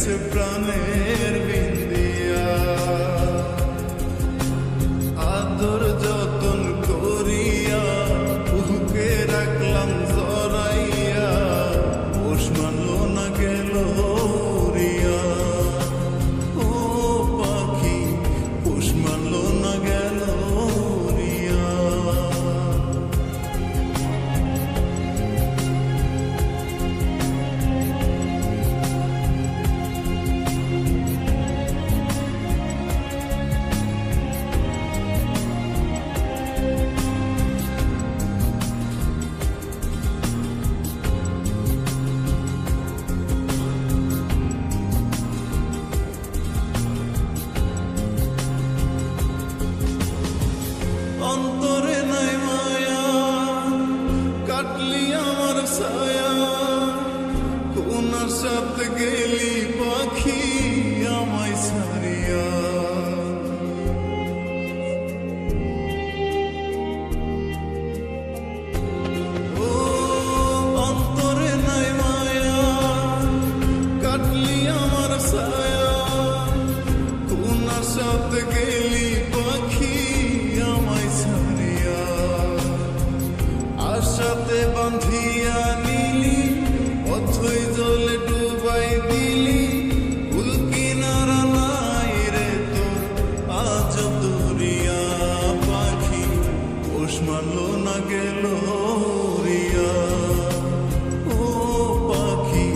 গেছে প্রাণের বিন্দিয়া। আদর যতন করিয়া বুকে রাখলাম জড়াইয়া, পোষ মানল না গেল উড়িয়া। ও পাখি পোষ মানল না গেল উড়িয়া। অন্তরে নাই মায়া, কাটলি আমার ছায়া, কোন আশাতে গেলি পাখি আমায় ছাড়িয়া। ও অন্তরে নাই মায়া, কাটলি আমার ছায়া, কোন আশাতে গেলি পাখি আমায় ছাড়িয়া। আশাতে বাঁধিয়া নিলি, অথই জলে ডুবাই দিলি, ফুল কিনারা নাই রে তোর আজ দরিয়া। পাখি পোষ মানল না গেল উড়িয়া। ও পাখি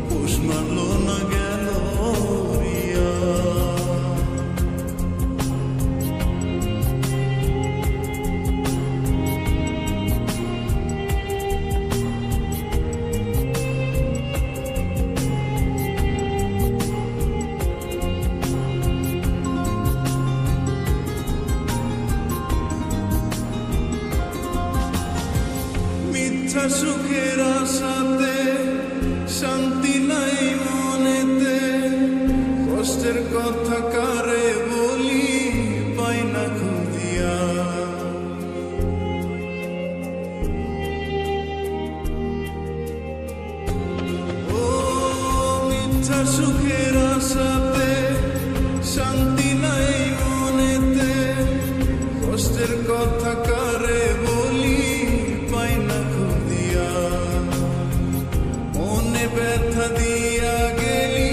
পোষ মানল না গেল উড়িয়া। মিথ্যা সুখের আশাতে শান্তি নাই মনেতে, কষ্টের কথা কারে বলি পাই না খুঁজিয়া। ও মিথ্যা সুখের আশাতে শান্তি নাই মনেতে, কষ্টের কথা কারে বলি পাই না খুঁজিয়া। মনে ব্যথা দিয়া গেলি,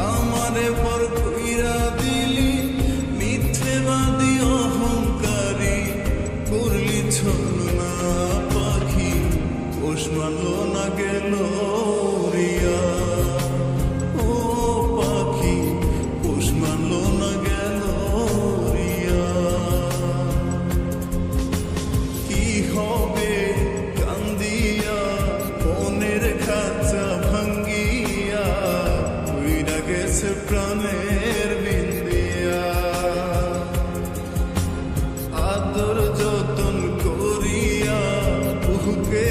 আমারে পর কইরা দিলি, মিথ্যেবাদী অহংকারী করলি ছলনা। পাখি পোষ মানল না গেল উড়িয়া। ও পাখি পোষ মানল না গেল উড়িয়া। কি হবে কান্দিয়া মনের খাঁচা ভাঙ্গিয়া, উইরা গেছে প্রাণের বিন্দিয়া। আদর যতন করিয়া বুকে